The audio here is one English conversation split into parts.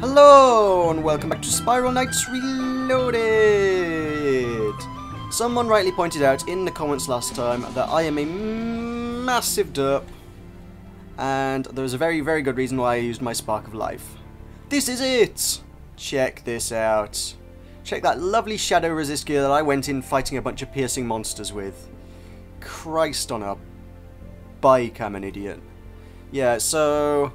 Hello and welcome back to Spiral Knights Reloaded! Someone rightly pointed out in the comments last time that I am a massive derp, and there's a very good reason why I used my Spark of Life. This is it! Check this out. Check that lovely shadow resist gear that I went in fighting a bunch of piercing monsters with. Christ on a bike, I'm an idiot. Yeah, so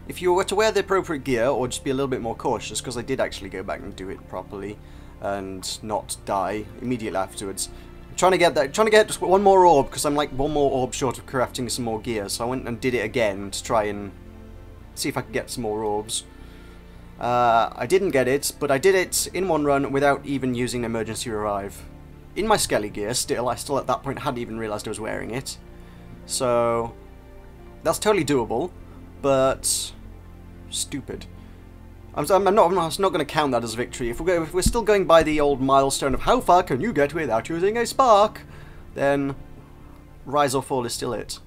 if you were to wear the appropriate gear, or just be a little bit more cautious, because I did actually go back and do it properly, and not die immediately afterwards. I'm trying to get just one more orb, because I'm like one more orb short of crafting some more gear, so I went and did it again to try and see if I could get some more orbs. I didn't get it, but I did it in one run without even using emergency revive. In my skelly gear, I still at that point hadn't even realised I was wearing it. So that's totally doable. But stupid. I'm not going to count that as a victory. If we're still going by the old milestone of how far can you get without using a spark, then rise or fall is still it.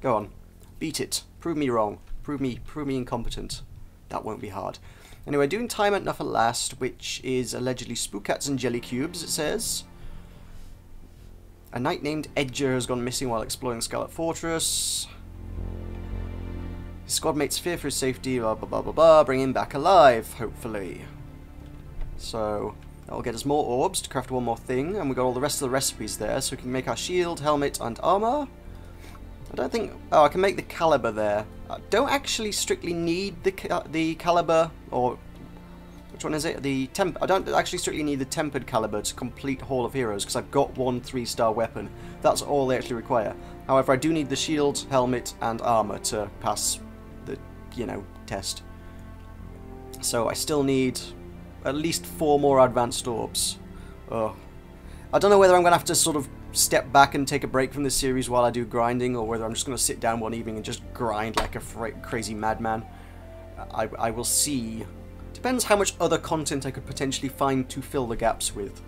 Go on, beat it. Prove me wrong. Prove me incompetent. That won't be hard. Anyway, doing time at enough at last, which is allegedly spookats and jelly cubes. It says a knight named Edger has gone missing while exploring Scarlet Fortress. His squad mates fear for his safety, blah blah blah blah blah, bring him back alive, hopefully. So, that'll get us more orbs to craft one more thing, and we got all the rest of the recipes there, so we can make our shield, helmet, and armor. I don't think... oh, I can make the caliber there. I don't actually strictly need the caliber, or... which one is it? I don't actually strictly need the tempered caliber to complete Hall of Heroes, because I've got one 3-star weapon. That's all they actually require. However, I do need the shield, helmet, and armor to pass the, test. So I still need at least 4 more advanced orbs. Oh. I don't know whether I'm going to have to sort of step back and take a break from this series while I do grinding, or whether I'm just going to sit down one evening and just grind like a crazy madman. I will see. Depends how much other content I could potentially find to fill the gaps with.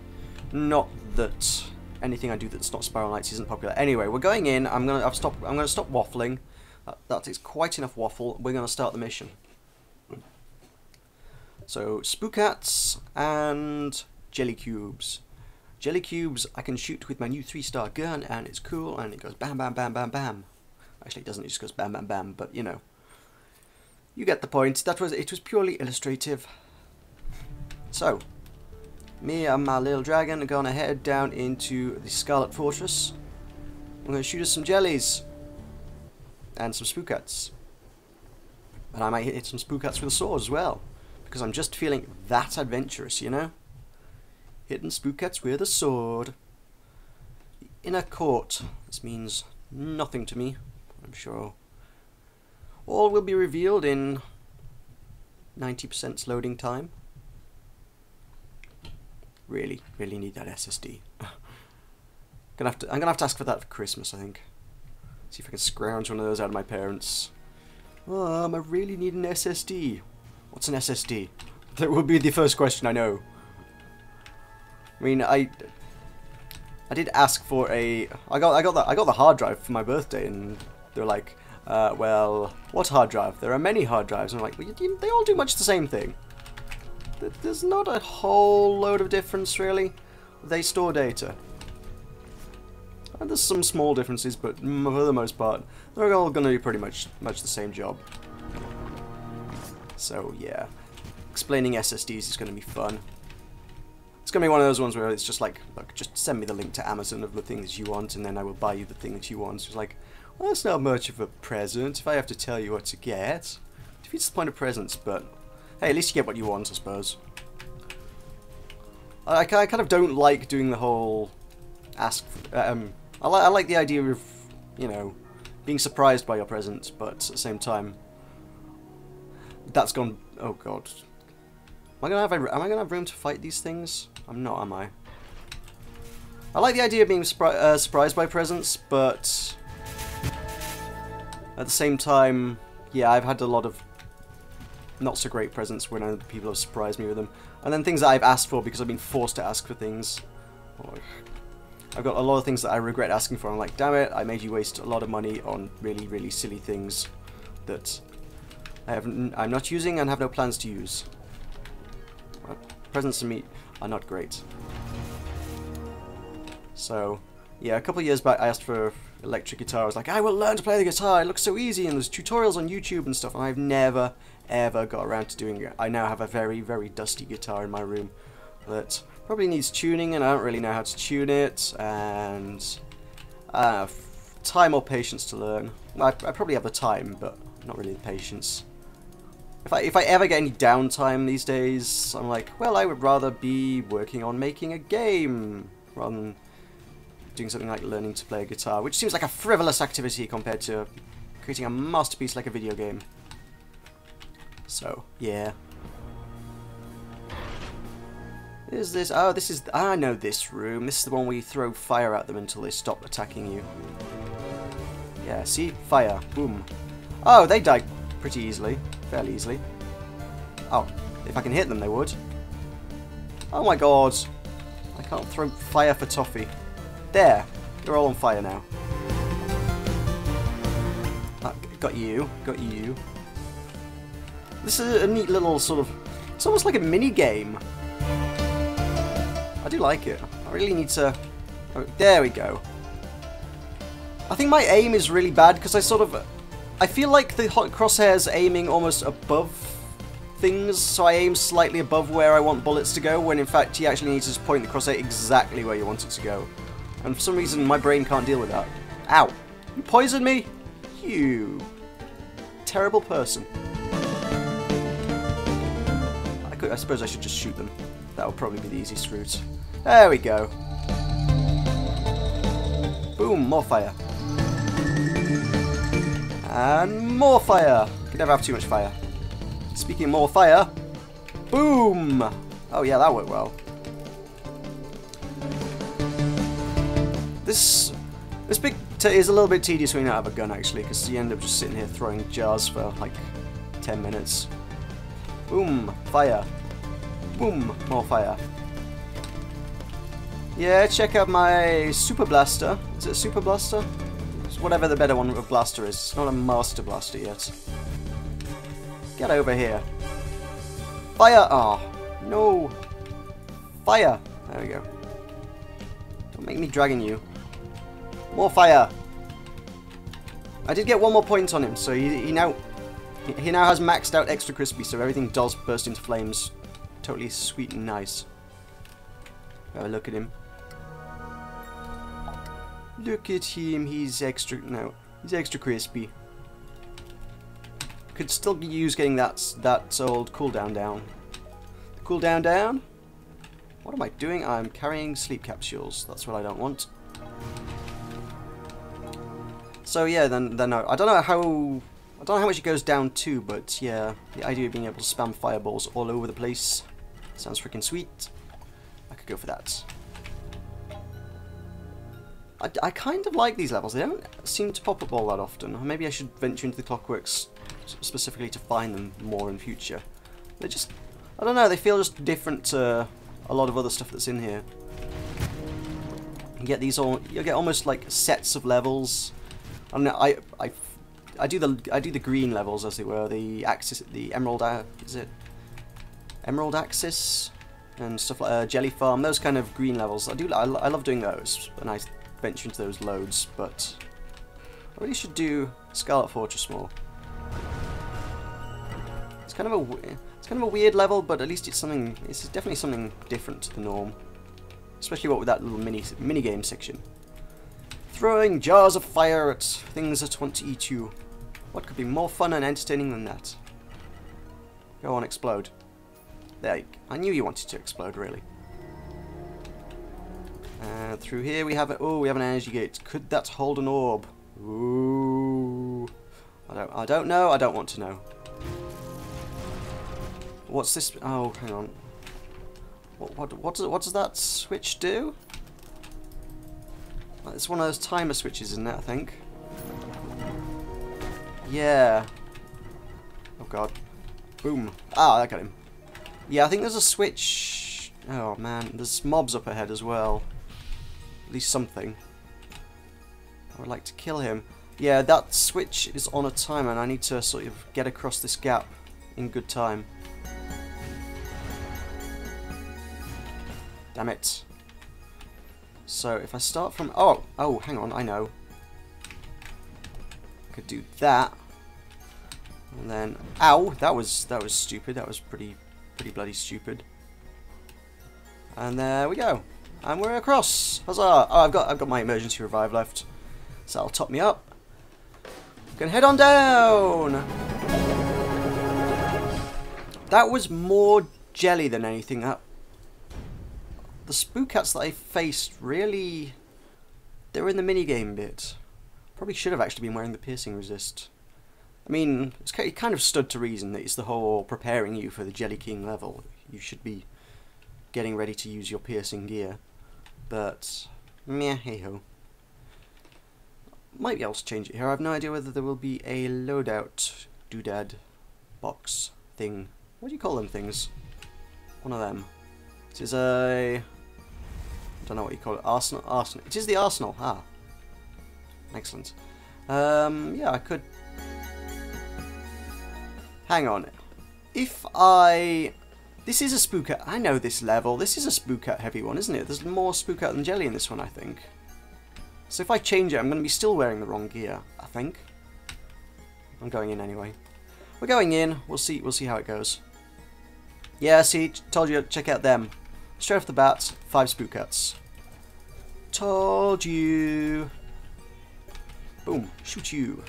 Not that anything I do that's not Spiral Knights isn't popular. Anyway, we're going in. I'm gonna stop waffling. That is quite enough waffle. We're gonna start the mission. So spookats and jelly cubes. Jelly cubes I can shoot with my new 3-star gun, and it's cool, and it goes bam bam bam bam bam. Actually, it doesn't. It just goes bam bam bam. But you get the point. It was purely illustrative. So, me and my little dragon are going to head down into the Scarlet Fortress. I'm going to shoot us some jellies. And some spookats. And I might hit some spookats with a sword as well. Because I'm just feeling that adventurous, Hitting spookats with a sword. The inner court. This means nothing to me, I'm sure. All will be revealed in 90% loading time. Really need that SSD. I'm gonna have to ask for that for Christmas, I think. See if I can scrounge one of those out of my parents. I really need an SSD. What's an SSD? That would be the first question, I know. I mean, I did ask for a... I got the hard drive for my birthday, and they're like, well, what hard drive? There are many hard drives. And I'm like, well, they all do much the same thing. There's not a whole load of difference, really. They store data. And there's some small differences, but for the most part, they're all going to do pretty much the same job. So, yeah. Explaining SSDs is going to be fun. It's going to be one of those ones where it's just like, look, just send me the link to Amazon of the things you want, and then I will buy you the thing that you want. So it's like, well, that's not much of a present if I have to tell you what to get. It defeats the point of presents, but hey, at least you get what you want, I suppose. I kind of don't like doing the whole ask... I like the idea of, being surprised by your presents, but at the same time, that's gone... oh god. Am I gonna have room to fight these things? I'm not, am I? I like the idea of being surprised by presents, but at the same time, yeah, I've had a lot of not so great presents when other people have surprised me with them. And then things that I've asked for because I've been forced to ask for things. I've got a lot of things that I regret asking for. I'm like, damn it, I made you waste a lot of money on really silly things that I'm not using and have no plans to use. Presents to me are not great. So, yeah, a couple of years back I asked for electric guitar. I was like, I will learn to play the guitar. It looks so easy, and there's tutorials on YouTube and stuff. And I've never, ever got around to doing it. I now have a very, very dusty guitar in my room that probably needs tuning, and I don't really know how to tune it. And I don't have time or patience to learn. Well, I probably have the time, but not really the patience. If I ever get any downtime these days, I'm like, well, I would rather be working on making a game rather than doing something like learning to play a guitar, which seems like a frivolous activity compared to creating a masterpiece like a video game. So, yeah. Is this? Oh, this is... I know this room. This is the one where you throw fire at them until they stop attacking you. Yeah, see? Fire. Boom. Oh, they died pretty easily. Fairly easily. Oh, if I can hit them, they would. Oh my god. I can't throw fire for toffee. There. You're all on fire now. Got you. Got you. This is a neat little sort of... It's almost like a mini-game. I do like it. I really need to... Oh, there we go. I think my aim is really bad because I feel like the crosshair's aiming almost above things, so I aim slightly above where I want bullets to go, when in fact you actually need to just point the crosshair exactly where you want it to go. And for some reason my brain can't deal with that. Ow! You poisoned me? You terrible person. I suppose I should just shoot them. That would probably be the easiest route. There we go. Boom, more fire. And more fire. You can never have too much fire. Speaking of more fire, boom! Oh yeah, that worked well. This bit is a little bit tedious when you don't have a gun actually, because you end up just sitting here throwing jars for like 10 minutes. Boom, fire. Boom, more fire. Yeah, check out my Super Blaster. Is it a Super Blaster? It's whatever the better one of blaster is. It's not a Master Blaster yet. Get over here. Fire! Oh, no. Fire! There we go. Don't make me dragging you. More fire! I did get one more point on him, so he now has maxed out extra crispy, so everything does burst into flames. Totally sweet and nice. Have a look at him. Look at him, he's extra crispy. Could still use getting that old cooldown down. Cooldown down? What am I doing? I'm carrying sleep capsules. That's what I don't want. So yeah, then I don't know how much it goes down to, but yeah, the idea of being able to spam fireballs all over the place sounds freaking sweet. I could go for that. I kind of like these levels. They don't seem to pop up all that often. Or maybe I should venture into the Clockworks specifically to find them more in future. They just, I don't know, they feel just different to a lot of other stuff that's in here. You get these you get almost like sets of levels. I don't know, I do the green levels, as it were, the axis, the emerald, is it Emerald Axis and stuff like Jelly Farm, those kind of green levels. I love doing those, and I venture into those loads. But I really should do Scarlet Fortress more. It's kind of a weird level, but at least it's something. It's definitely something different to the norm, especially what with that little mini game section. Throwing jars of fire at things that want to eat you. What could be more fun and entertaining than that? Go on, explode. There you go. I knew you wanted to explode, really. And through here we have we have an energy gate. Could that hold an orb? Ooh. I don't know. I don't want to know. What's this? Oh, hang on. What does that switch do? It's one of those timer switches, isn't it? I think. Yeah. Oh god. Boom. Ah, that got him. Yeah, I think there's a switch. Oh man, there's mobs up ahead as well. At least something. I would like to kill him. Yeah, that switch is on a timer and I need to sort of get across this gap in good time. Damn it. So if I start from... Oh, hang on, I know. I could do that. And then... Ow! That was stupid. That was pretty bloody stupid. And there we go. And we're across. Huzzah! Oh, I've got my emergency revive left. So that'll top me up. Gonna head on down! That was more jelly than anything. The spookats that I faced really... They were in the minigame bit. Probably should have actually been wearing the piercing resist. I mean, it kind of stood to reason that it's the whole preparing you for the Jelly King level. You should be getting ready to use your piercing gear. But, meh, hey-ho. Might be able to change it here. I have no idea whether there will be a loadout doodad box thing. What do you call them things? One of them. This is a... I don't know what you call it. Arsenal. It is the Arsenal. Ah. Excellent. Yeah, I could... Hang on. If I... This is a spookat. I know this level. This is a spookat heavy one, isn't it? There's more spookat than jelly in this one, I think. So if I change it, I'm going to be still wearing the wrong gear, I think. I'm going in anyway. We're going in. We'll see how it goes. Yeah, see, told you, check out them. Straight off the bat, 5 spookats. Told you. Boom. Shoot you.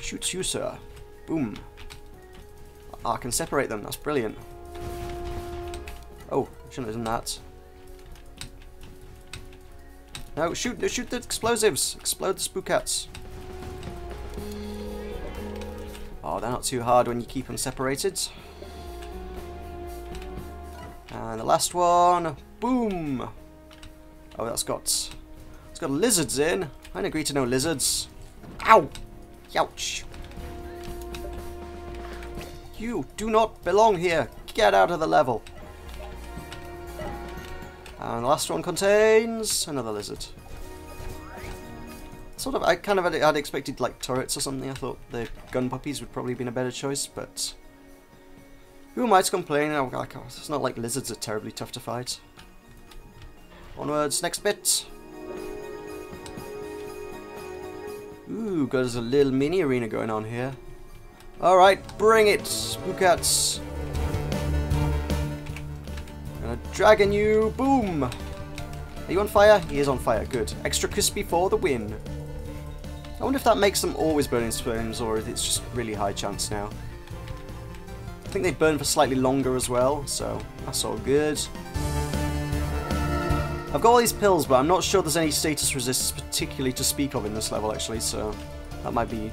Shoots you, sir. Boom. I can separate them. That's brilliant. Oh, shouldn't have done that. No, shoot the explosives. Explode the spookats. Oh, they're not too hard when you keep them separated. And the last one. Boom. Oh, it's got lizards in. I didn't agree to no lizards. Ow! Ouch! You do not belong here. Get out of the level. And the last one contains another lizard. I kind of had expected like turrets or something. I thought the gun puppies would probably have been a better choice, but who am I to complain? It's not like lizards are terribly tough to fight. Onwards, next bit. Ooh, there's a little mini arena going on here. Alright, bring it, spookats. Gonna dragon you, boom! Are you on fire? He is on fire, good. Extra crispy for the win. I wonder if that makes them always burn in flames, or if it's just really high chance now. I think they burn for slightly longer as well, so that's all good. I've got all these pills, but I'm not sure there's any status resists particularly to speak of in this level, actually, so that might be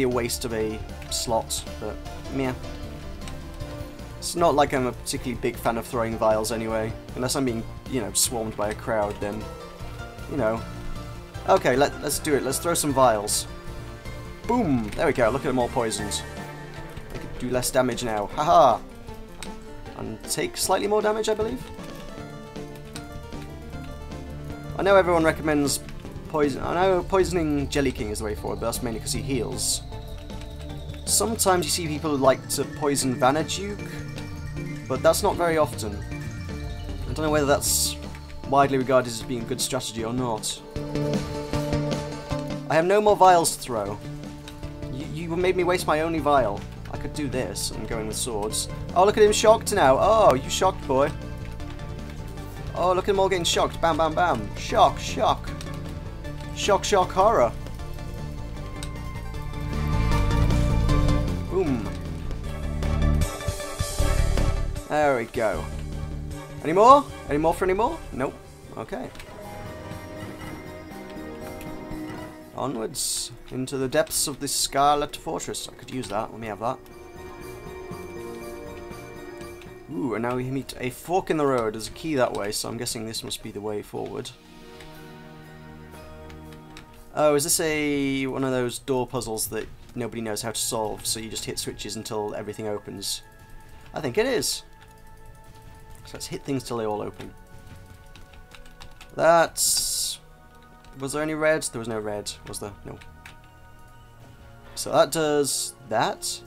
a waste of a slot, but meh. It's not like I'm a particularly big fan of throwing vials anyway, unless I'm being, you know, swarmed by a crowd, then, you know. Okay, let's do it. Let's throw some vials. Boom! There we go. Look at them all poisoned. They could do less damage now. Haha! And take slightly more damage, I believe. I know everyone recommends poison. I know poisoning Jelly King is the way forward, but that's mainly because he heals. Sometimes you see people like to poison Vanaduke, but that's not very often. I don't know whether that's widely regarded as being a good strategy or not. I have no more vials to throw. You made me waste my only vial. I could do this and go in with swords. Oh, look at him shocked now. Oh, you shocked, boy. Oh, look at them all getting shocked. Bam, bam, bam. Shock, shock. Shock, shock, horror. Boom. There we go. Any more? Any more for any more? Nope. Okay. Onwards. Into the depths of this Scarlet Fortress. I could use that. Let me have that. Ooh, and now we meet a fork in the road. There's a key that way, so I'm guessing this must be the way forward. Oh, is this one of those door puzzles that nobody knows how to solve, so you just hit switches until everything opens? I think it is. So let's hit things till they all open. That's Was there any red? There was no red, was there? No. So that does that.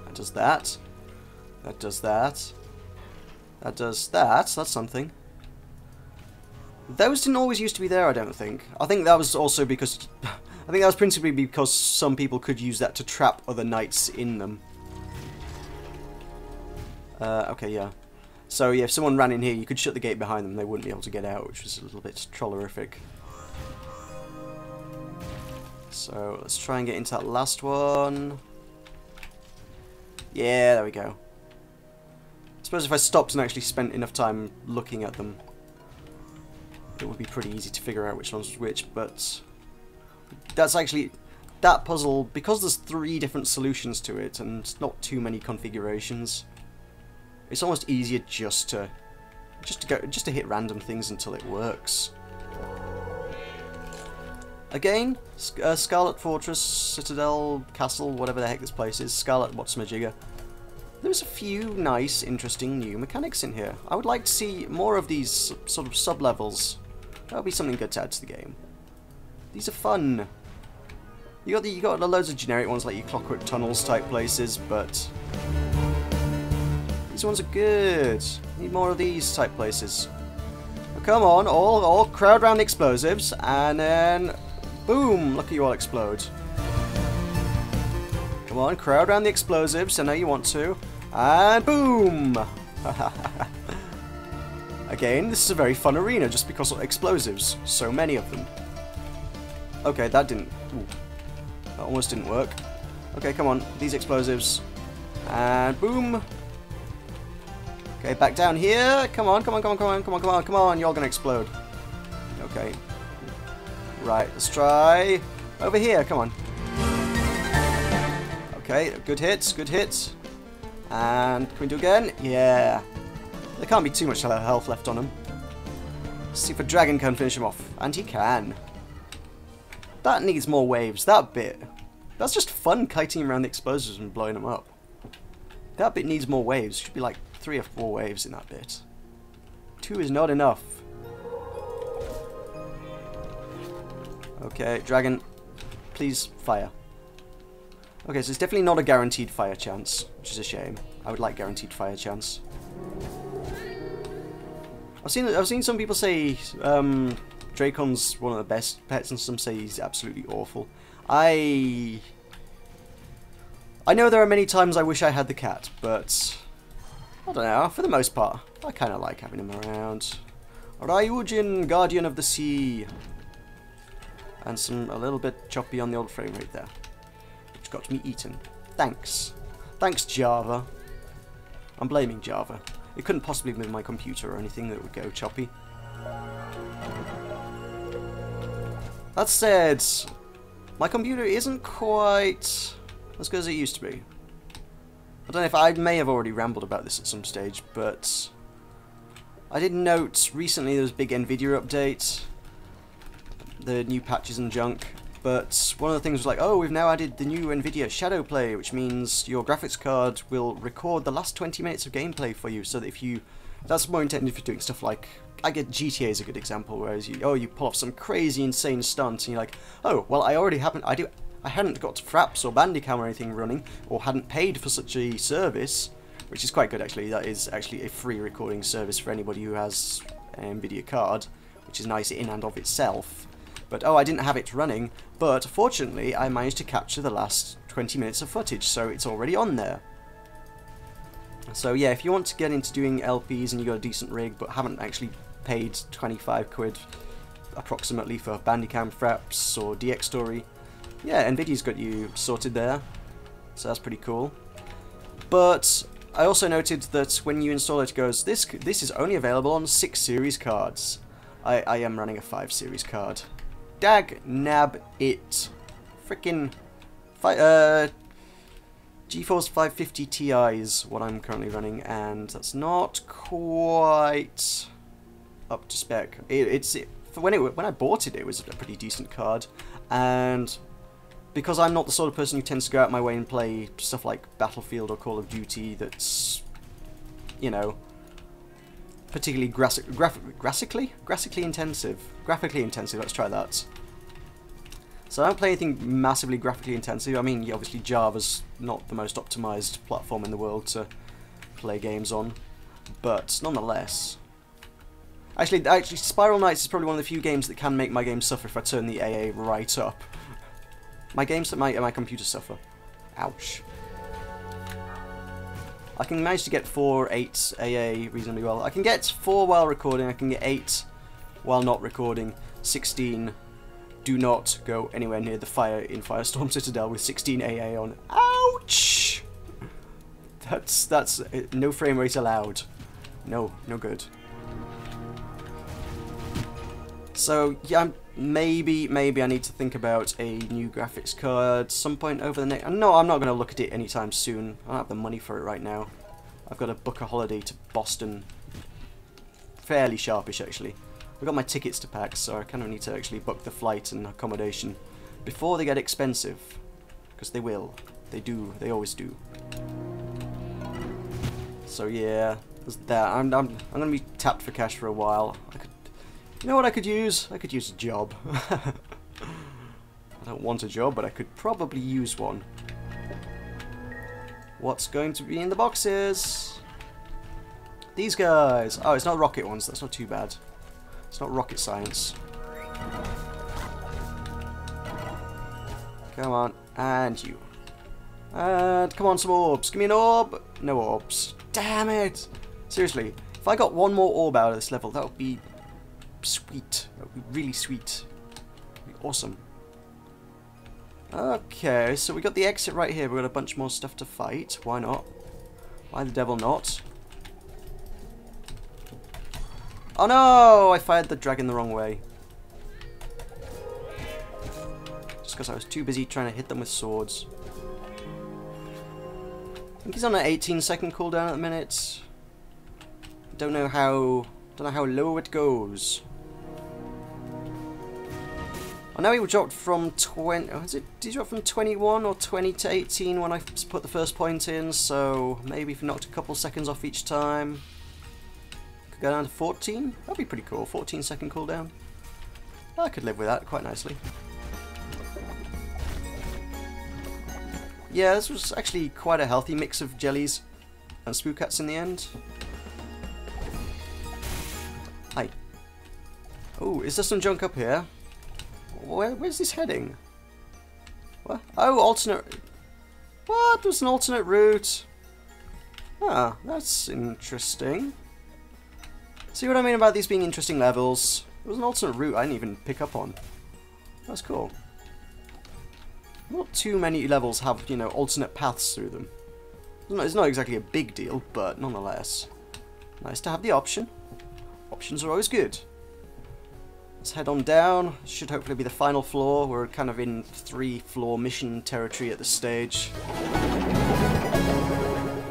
That does that. That does that. That does that. That's something. Those didn't always used to be there, I don't think. I think that was also because... I think that was principally because some people could use that to trap other knights in them. Okay, yeah. So, yeah, if someone ran in here, you could shut the gate behind them, they wouldn't be able to get out, which was a little bit trollerific. So, let's try and get into that last one. Yeah, there we go. I suppose if I stopped and actually spent enough time looking at them, it would be pretty easy to figure out which one's which, but that's actually, that puzzle, because there's 3 different solutions to it and not too many configurations, it's almost easier just to hit random things until it works. Again, Scarlet Fortress, Citadel, Castle, whatever the heck this place is, Scarlet whatsmajigger. There's a few nice, interesting new mechanics in here. I would like to see more of these sort of sub-levels. That would be something good to add to the game. These are fun. You got loads of generic ones like your Clockwork Tunnels type places, but these ones are good. Need more of these type places. Well, come on, all crowd round the explosives, and then boom! Look at you all explode. Come on, crowd round the explosives. I know you want to, and boom! Again, this is a very fun arena just because of explosives. So many of them. Okay, that didn't... Ooh, that almost didn't work. Okay, come on. These explosives. And boom. Okay, back down here. Come on, come on, come on, come on, come on, come on, come on. You're all going to explode. Okay. Right, let's try over here. Come on. Okay, good hits, good hits. And can we do again? Yeah. There can't be too much health left on him. Let's see if a dragon can finish him off. And he can. That needs more waves. That bit. That's just fun kiting around the explosives and blowing them up. That bit needs more waves. Should be like 3 or 4 waves in that bit. 2 is not enough. Okay, dragon. Please fire. Okay, so it's definitely not a guaranteed fire chance, which is a shame. I would like guaranteed fire chance. I've seen some people say Dracon's one of the best pets, and some say he's absolutely awful. I know there are many times I wish I had the cat, but I don't know. For the most part, I kind of like having him around. Ryujin, Guardian of the Sea, and a little bit choppy on the old frame rate there, which got me eaten. Thanks, Java. I'm blaming Java. It couldn't possibly be my computer or anything that would go choppy. That said, my computer isn't quite as good as it used to be. I don't know if I may have already rambled about this at some stage, but I did note recently there was a big Nvidia update, the new patches and junk, but one of the things was like, oh, we've now added the new Nvidia Shadowplay, which means your graphics card will record the last 20 minutes of gameplay for you, so that if you... That's more intended for doing stuff like... I get GTA is a good example, whereas you pull off some crazy, insane stunt, and you're like, oh, well, I hadn't got Fraps or Bandicam or anything running, or hadn't paid for such a service, which is quite good, actually. That is actually a free recording service for anybody who has an Nvidia card, which is nice in and of itself. But, oh, I didn't have it running, but fortunately I managed to capture the last 20 minutes of footage, so it's already on there. So yeah, if you want to get into doing LPs and you got a decent rig but haven't actually paid 25 quid approximately for Bandicam, Fraps or DX Story, yeah, Nvidia's got you sorted there, so that's pretty cool. But I also noted that when you install it, it goes, this is only available on 6 series cards. I am running a 5 series card. Dag nab it. Frickin' GeForce 550 Ti is what I'm currently running, and that's not quite up to spec. When I bought it, it was a pretty decent card, and because I'm not the sort of person who tends to go out my way and play stuff like Battlefield or Call of Duty that's, you know, particularly graphically intensive. Graphically intensive, let's try that. So I don't play anything massively graphically intensive. I mean, yeah, obviously Java's not the most optimized platform in the world to play games on, but nonetheless. Actually, Spiral Knights is probably one of the few games that can make my game suffer if I turn the AA right up. My computer suffer. Ouch. I can manage to get 4, 8 AA reasonably well. I can get 4 while recording, I can get 8 while not recording, 16. Do not go anywhere near the fire in Firestorm Citadel with 16 AA on. Ouch! That's no frame rate allowed. No good. So yeah, maybe I need to think about a new graphics card some point over the next. No, I'm not going to look at it anytime soon. I don't have the money for it right now. I've got to book a holiday to Boston. Fairly sharpish actually. I've got my tickets to pack, so I kind of need to actually book the flight and accommodation before they get expensive, because they will. They do. They always do. So yeah, there's that. I'm gonna be tapped for cash for a while. You know what I could use? I could use a job. I don't want a job, but I could probably use one. What's going to be in the boxes? These guys. Oh, it's not rocket ones. That's not too bad. It's not rocket science. Come on, and you. And come on, some orbs. Give me an orb. No orbs. Damn it! Seriously, if I got one more orb out of this level, that would be sweet. That would be really sweet. That would be awesome. Okay, so we got the exit right here. We've got a bunch more stuff to fight. Why not? Why the devil not? Oh no! I fired the dragon the wrong way. Just because I was too busy trying to hit them with swords. I think he's on an 18-second cooldown at the minute. Don't know how low it goes. I know he dropped from 20. Did he drop from 21 or 20 to 18 when I put the first point in? So maybe if he knocked a couple seconds off each time. Go down to 14? That'd be pretty cool. 14-second cooldown. I could live with that quite nicely. Yeah, this was actually quite a healthy mix of jellies and spookats in the end. Hi. Oh, is there some junk up here? Where's this heading? What? Oh, alternate. What? There's an alternate route. Ah, that's interesting. See what I mean about these being interesting levels? There was an alternate route I didn't even pick up on. That's cool. Not too many levels have, you know, alternate paths through them. It's not exactly a big deal, but nonetheless. Nice to have the option. Options are always good. Let's head on down. Should hopefully be the final floor. We're kind of in 3-floor mission territory at this stage.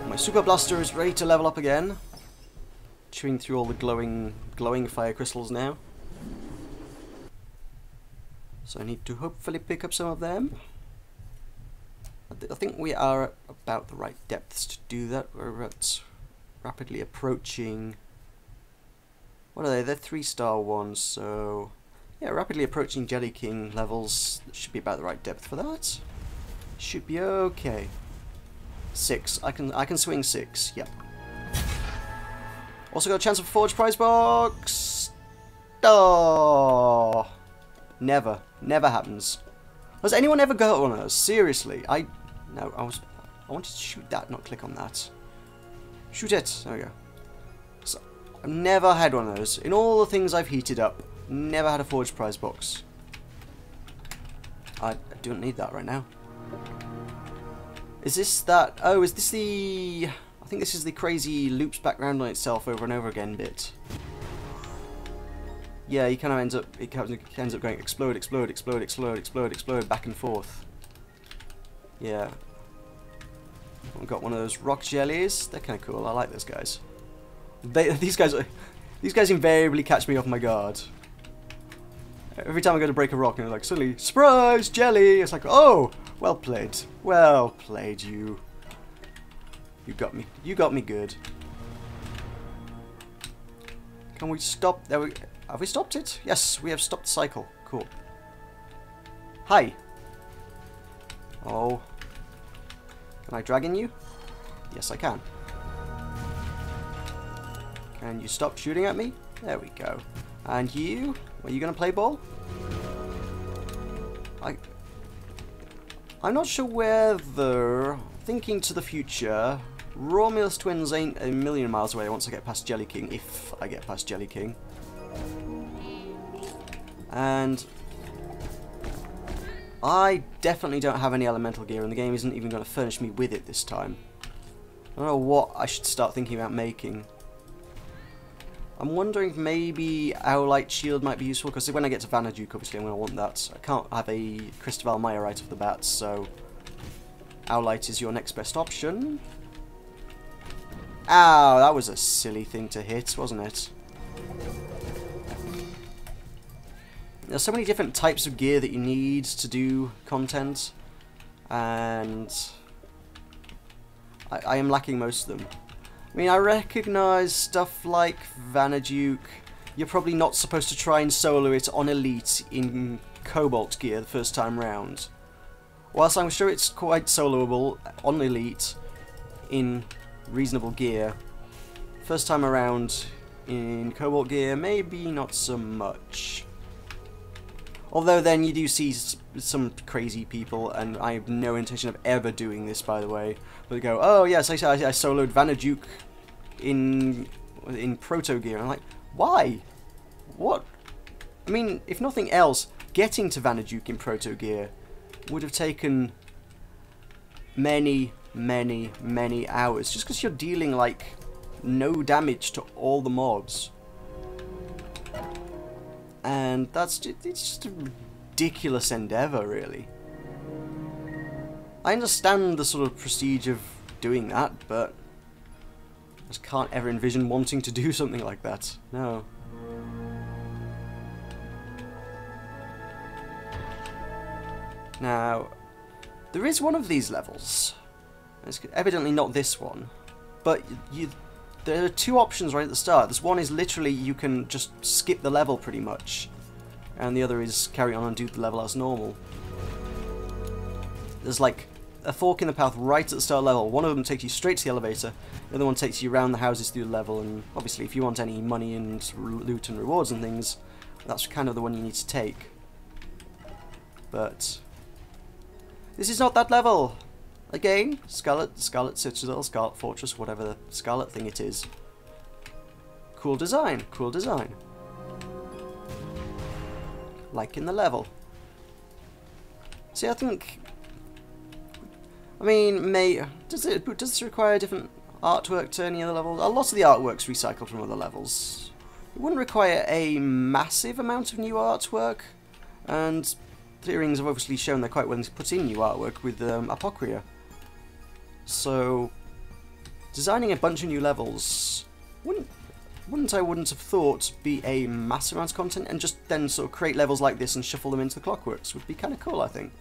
My Super Blaster is ready to level up again. Chewing through all the glowing fire crystals now. So I need to hopefully pick up some of them. I think we are at about the right depths to do that. We're at rapidly approaching... What are they? They're 3-star ones, so... Yeah, rapidly approaching Jelly King levels. That should be about the right depth for that. Should be okay. 6. I can swing 6. Yep. Also got a chance of a Forge Prize Box! Oh! Never. Never happens. Has anyone ever got one of those? Seriously. No, I wanted to shoot that, not click on that. Shoot it! There we go. So, I've never had one of those. In all the things I've heated up, never had a Forge Prize Box. I don't need that right now. Is this that... Oh, is this the... I think this is the crazy loops back round on itself over and over again bit. Yeah, he kind of ends up. It ends up going explode, explode, explode, explode, explode, explode, back and forth. Yeah. I've got one of those rock jellies. They're kind of cool. I like those guys. These guys invariably catch me off my guard. Every time I go to break a rock, and they're like, suddenly, surprise, jelly! It's like, oh, well played. Well played, you. You got me. You got me good. Can we stop? There we... Have we stopped it? Yes, we have stopped the cycle. Cool. Hi. Oh. Can I drag in you? Yes, I can. Can you stop shooting at me? There we go. And you? Are you going to play ball? I'm not sure whether, thinking to the future, Romulus twins ain't a million miles away once I get past Jelly King, if I get past Jelly King. And I definitely don't have any elemental gear, and the game isn't even going to furnish me with it this time. I don't know what I should start thinking about making. I'm wondering if maybe Owlite Shield might be useful, because when I get to Vanaduke, obviously I'm going to want that. I can't have a Crystal Maya right off the bat, so Owlite is your next best option. Ow, that was a silly thing to hit, wasn't it? There's so many different types of gear that you need to do content, and I am lacking most of them. I mean, I recognise stuff like Vanaduke. You're probably not supposed to try and solo it on Elite in Cobalt gear the first time round. Whilst I'm sure it's quite soloable on Elite in reasonable gear, first time around in Cobalt gear, maybe not so much. Although then you do see some crazy people, and I have no intention of ever doing this, by the way, but they go, oh yes, I soloed Vanaduke in Proto gear. I'm like, why? What? I mean, if nothing else, getting to Vanaduke in Proto gear would have taken many, many, many hours, just because you're dealing, like, no damage to all the mobs. And it's just a ridiculous endeavour, really. I understand the sort of prestige of doing that, but I just can't ever envision wanting to do something like that. No. Now, there is one of these levels. It's evidently not this one, but there are two options right at the start. This one is literally you can just skip the level pretty much, and the other is carry on and do the level as normal. There's like a fork in the path right at the start level. One of them takes you straight to the elevator, the other one takes you around the houses through the level, and obviously if you want any money and loot and rewards and things, that's kind of the one you need to take. But this is not that level! Again, Scarlet Citadel, Scarlet Fortress, whatever the Scarlet thing it is. Cool design, cool design. Like in the level. See, I think... I mean, does this require different artwork to any other level? A lot of the artwork's recycled from other levels. It wouldn't require a massive amount of new artwork, and Clearings have obviously shown they're quite willing to put in new artwork with Apocria. So, designing a bunch of new levels wouldn't have thought be a massive amount of content, and just then sort of create levels like this and shuffle them into the Clockworks would be kind of cool, I think.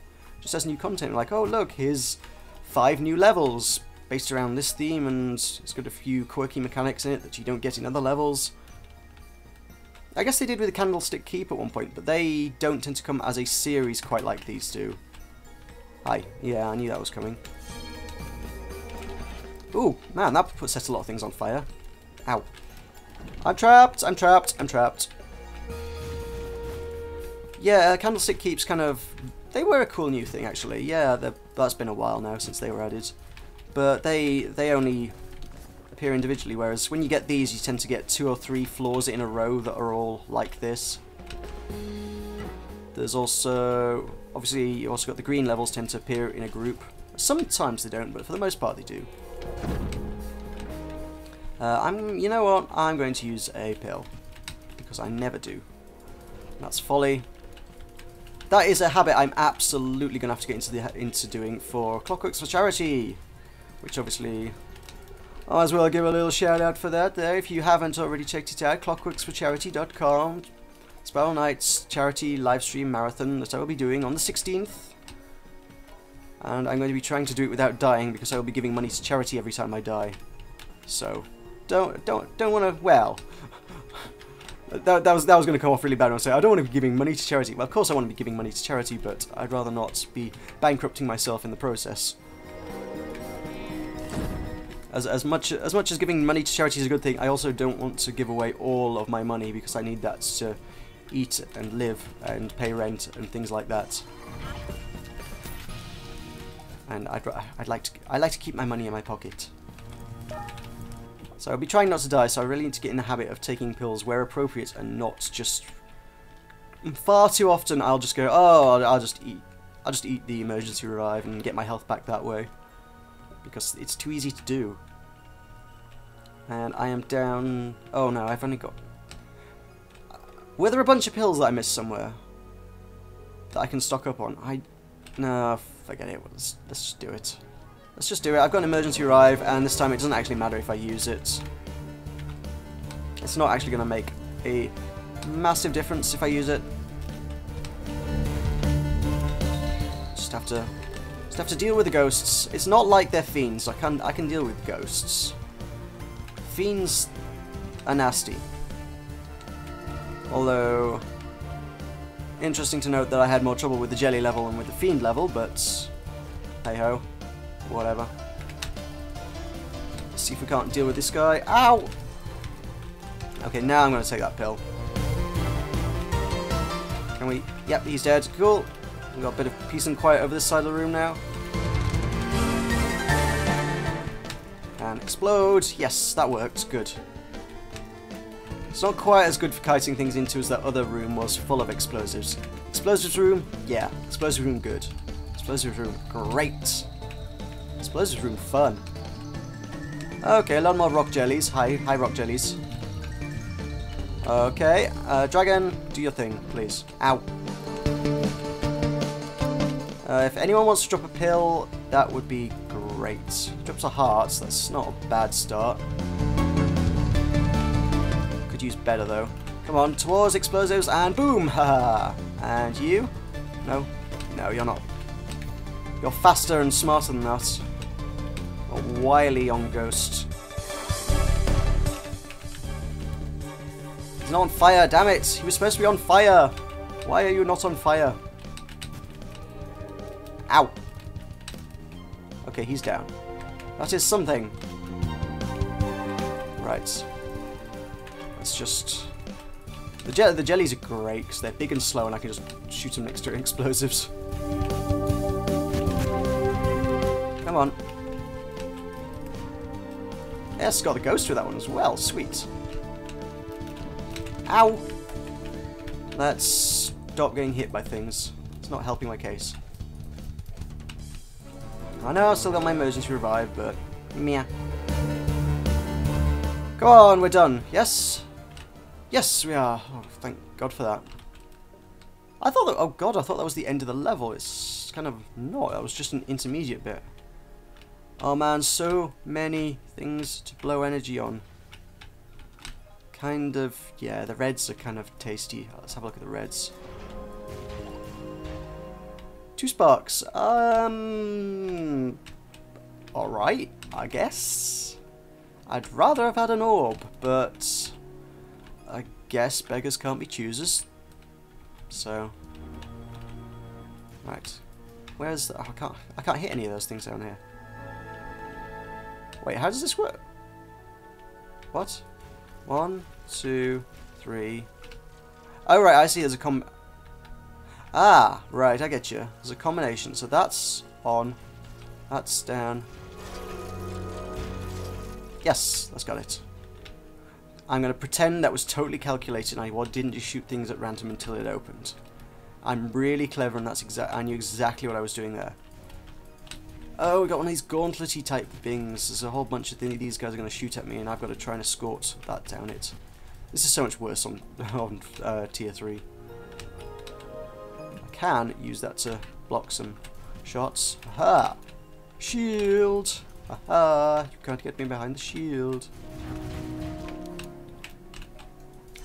Just as new content, like, oh look, here's 5 new levels based around this theme, and it's got a few quirky mechanics in it that you don't get in other levels. I guess they did with the Candlestick Keep at one point, but they don't tend to come as a series quite like these do. Hi. Yeah, I knew that was coming. Ooh, man, that set a lot of things on fire. Ow. I'm trapped! I'm trapped! I'm trapped! Yeah, Candlestick Keeps kind of... They were a cool new thing, actually. Yeah, that's been a while now since they were added. But they only appear individually, whereas when you get these, you tend to get 2 or 3 floors in a row that are all like this. There's also... Obviously, you also got the green levels tend to appear in a group. Sometimes they don't, but for the most part they do. You know what? I'm going to use a pill, because I never do. That's folly. That is a habit I'm absolutely going to have to get into doing for Clockworks for Charity, which obviously I might as well give a little shout out for that there. If you haven't already checked it out, clockworksforcharity.com. Spiral Knight's charity livestream marathon that I will be doing on the 16th. And I'm going to be trying to do it without dying, because I will be giving money to charity every time I die. So, don't want to, well, That was going to come off really bad when I say I don't want to be giving money to charity. Well, of course I want to be giving money to charity, but I'd rather not be bankrupting myself in the process. As much as giving money to charity is a good thing, I also don't want to give away all of my money because I need that to eat and live and pay rent and things like that. And I like to keep my money in my pocket. So I'll be trying not to die, so I really need to get in the habit of taking pills where appropriate and not just... Far too often I'll just go, oh, I'll just eat the emergency revive and get my health back that way. Because it's too easy to do. And I am down... Oh no, I've only got... Were there a bunch of pills that I missed somewhere? That I can stock up on? No, forget it. Let's just do it. Let's just do it. I've got an emergency revive, and this time it doesn't actually matter if I use it. It's not actually going to make a massive difference if I use it. Just have to deal with the ghosts. It's not like they're fiends. I can deal with ghosts. Fiends are nasty. Although, interesting to note that I had more trouble with the jelly level than with the fiend level, but hey ho. Whatever. Let's see if we can't deal with this guy. Ow! Okay, now I'm going to take that pill. Can we? Yep, he's dead. Cool. We've got a bit of peace and quiet over this side of the room now. And explode. Yes, that worked. Good. It's not quite as good for kiting things into as that other room was full of explosives. Explosives room? Yeah. Explosive room good. Explosive room great. Explosive room fun. Okay, a lot more rock jellies. Hi rock jellies. Okay, dragon, do your thing, please. Ow. If anyone wants to drop a pill, that would be great. Drops a heart, so that's not a bad start. Could use better though. Come on, towards explosives, and boom! Haha. And you? No? No, you're not. You're faster and smarter than us. A wily young ghost. He's not on fire, damn it! He was supposed to be on fire! Why are you not on fire? Ow! Okay, he's down. That is something. Right. Let's just... The jellies are great, because they're big and slow, and I can just shoot them next to explosives. Come on. Yes, got the ghost through that one as well. Sweet. Ow! Let's stop getting hit by things. It's not helping my case. I know I've still got my emergency revive, but... meh. Come on, we're done. Yes? Yes, we are. Oh, thank God for that. I thought that... Oh God, I thought that was the end of the level. It's kind of not. That was just an intermediate bit. Oh man, so many things to blow energy on. Kind of, yeah, the reds are kind of tasty. Let's have a look at the reds. 2 sparks. Alright, I guess. I'd rather have had an orb, but I guess beggars can't be choosers. So, right. Where's the... Oh, I can't hit any of those things down here. Wait, how does this work? What? 1, 2, 3. Oh, right, I see there's a Ah, right, I get you. There's a combination. So that's on. That's down. Yes, that's got it. I'm going to pretend that was totally calculated and I didn't just shoot things at random until it opened. I'm really clever and I knew exactly what I was doing there. Oh, we got one of these gauntlet-y type things. There's a whole bunch of these guys are going to shoot at me, and I've got to try and escort that down it. This is so much worse on tier 3. I can use that to block some shots. Aha! Shield! Aha! You can't get me behind the shield.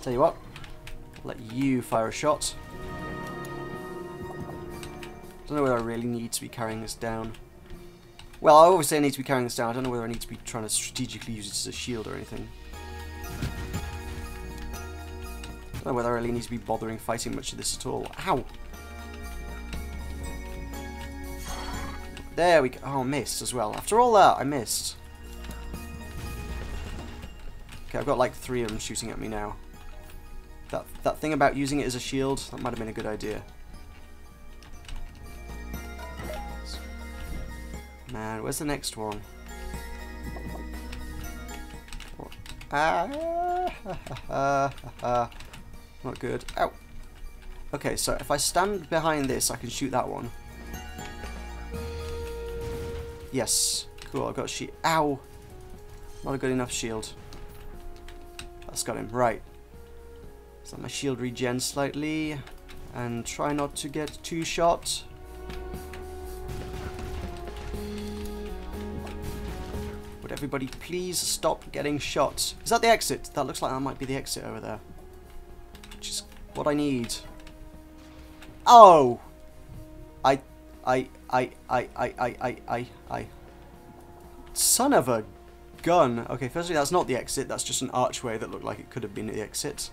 Tell you what, I'll let you fire a shot. Don't know whether I really need to be carrying this down. Well, I always say I need to be carrying this down. I don't know whether I need to be trying to strategically use it as a shield or anything. don't know whether I really need to be bothering fighting much of this at all. Ow! There we go. Oh, I missed as well. After all that, I missed. Okay, I've got like 3 of them shooting at me now. That thing about using it as a shield, that might have been a good idea. Man, where's the next one? Not good. Ow! Okay, so if I stand behind this, I can shoot that one. Yes. Cool, I've got a shield. Ow! Not a good enough shield. That's got him. Right. So my shield regen slightly. And try not to get 2 shot. Would everybody please stop getting shot? Is that the exit? That looks like that might be the exit over there. Which is what I need. Oh! Son of a gun. Okay, firstly, that's not the exit. That's just an archway that looked like it could have been the exit.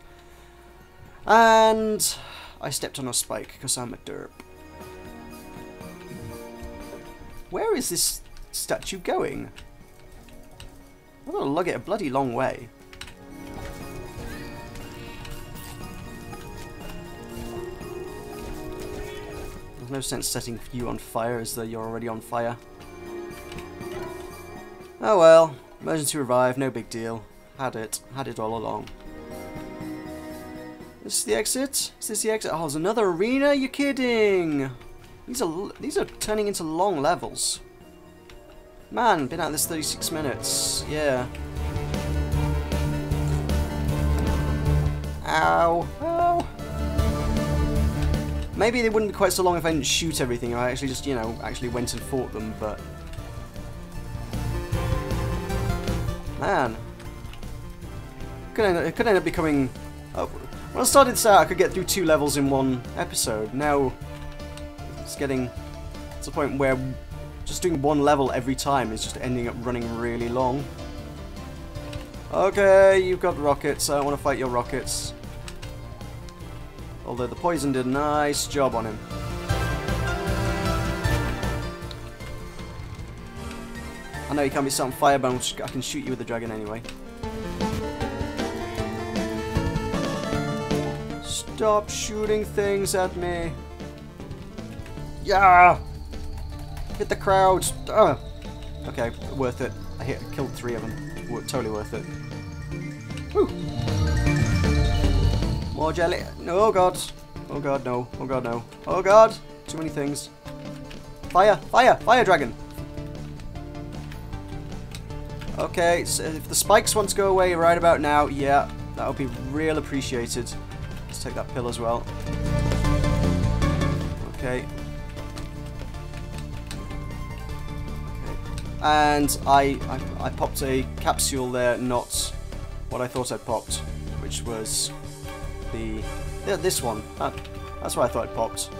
And I stepped on a spike because I'm a derp. Where is this statue going? I've got to lug it a bloody long way. There's no sense setting you on fire as though you're already on fire. Oh well, emergency revive, no big deal. Had it all along. Is this the exit? Is this the exit? Oh, there's another arena? You're kidding! These are turning into long levels. Man, been at this 36 minutes. Yeah. Ow. Ow. Maybe they wouldn't be quite so long if I didn't shoot everything. I actually just, you know, actually went and fought them, but... Man. It could end up becoming... Oh, when I started this out, I could get through 2 levels in 1 episode. Now, it's getting to the point where just doing 1 level every time is just ending up running really long. Okay, you've got rockets. I don't want to fight your rockets. Although the poison did a nice job on him. I know you can't be set on fire, but I can shoot you with the dragon anyway. Stop shooting things at me. Yeah! Hit the crowd. Okay, worth it. I killed 3 of them. Totally worth it. Woo! More jelly. Oh god. Oh god, no. Oh god, no. Oh god! Too many things. Fire! Fire! Fire dragon! Okay, so if the spikes want to go away right about now, yeah, that would be real appreciated. Let's take that pill as well. Okay. And I popped a capsule there, not what I thought I'd popped, which was this one. That's what I thought I'd popped.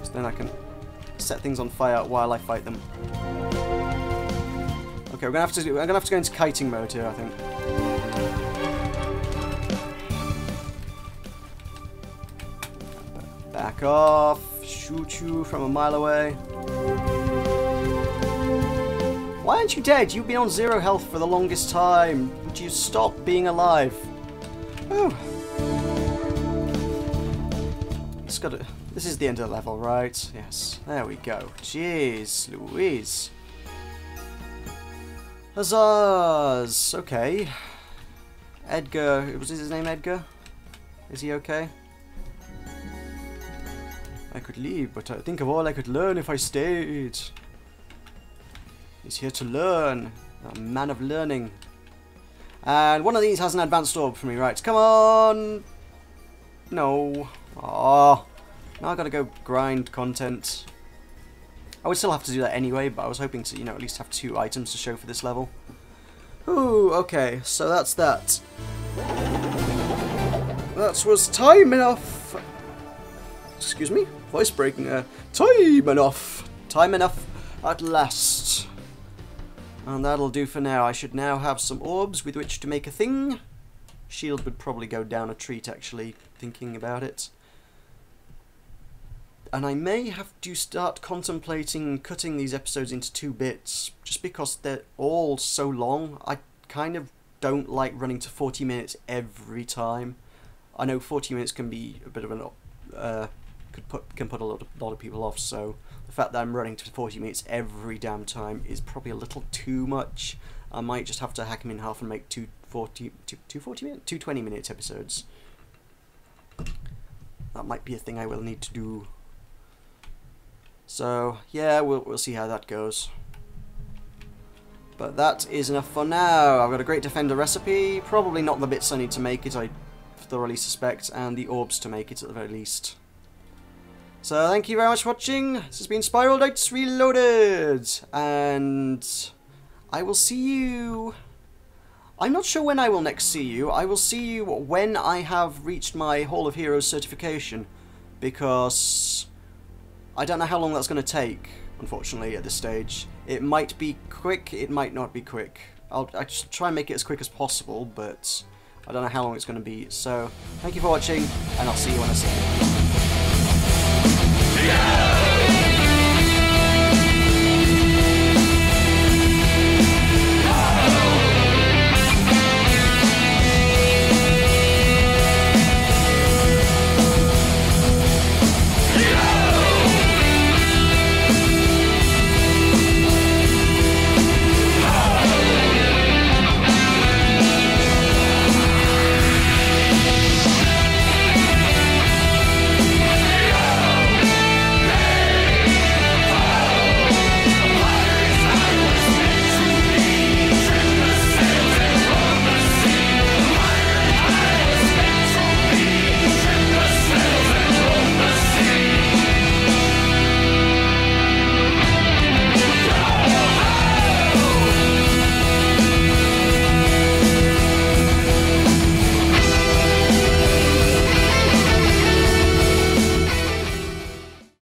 So then I can set things on fire while I fight them. Okay, I'm gonna have to go into kiting mode here, I think. Back off! Shoot you from a mile away. Why aren't you dead? You've been on 0 health for the longest time. Would you stop being alive? Oh. This is the end of the level, right? Yes. There we go. Jeez Louise. Huzzahs! Okay. Edgar. Was his name Edgar? Is he okay? I could leave, but I think of all I could learn if I stayed. He's here to learn. A man of learning. And one of these has an advanced orb for me, right? Come on! No. Oh. Now I gotta go grind content. I would still have to do that anyway, but I was hoping to, you know, at least have 2 items to show for this level. Ooh, okay, so that's that. That was time enough. Excuse me? Voice breaking there. Time enough. Time enough at last. And that'll do for now. I should now have some orbs with which to make a thing. Shield would probably go down a treat, actually, thinking about it. And I may have to start contemplating cutting these episodes into 2 bits, just because they're all so long. I kind of don't like running to 40 minutes every time. I know 40 minutes can be a bit of an can put a lot of people off, so the fact that I'm running to 40 minutes every damn time is probably a little too much. I might just have to hack them in half and make 2 20-minute episodes. That might be a thing I will need to do. So yeah, we'll see how that goes. But that is enough for now. I've got a Great Defender recipe, probably not the bits I need to make it, I thoroughly suspect, and the orbs to make it at the very least. So thank you very much for watching. This has been Spiral Dates Reloaded, and I will see you... I'm not sure when I will next see you. I will see you when I have reached my Hall of Heroes certification, because I don't know how long that's going to take, unfortunately, at this stage. It might be quick, it might not be quick. I'll just try and make it as quick as possible, but I don't know how long it's going to be. So, thank you for watching, and I'll see you when I see you.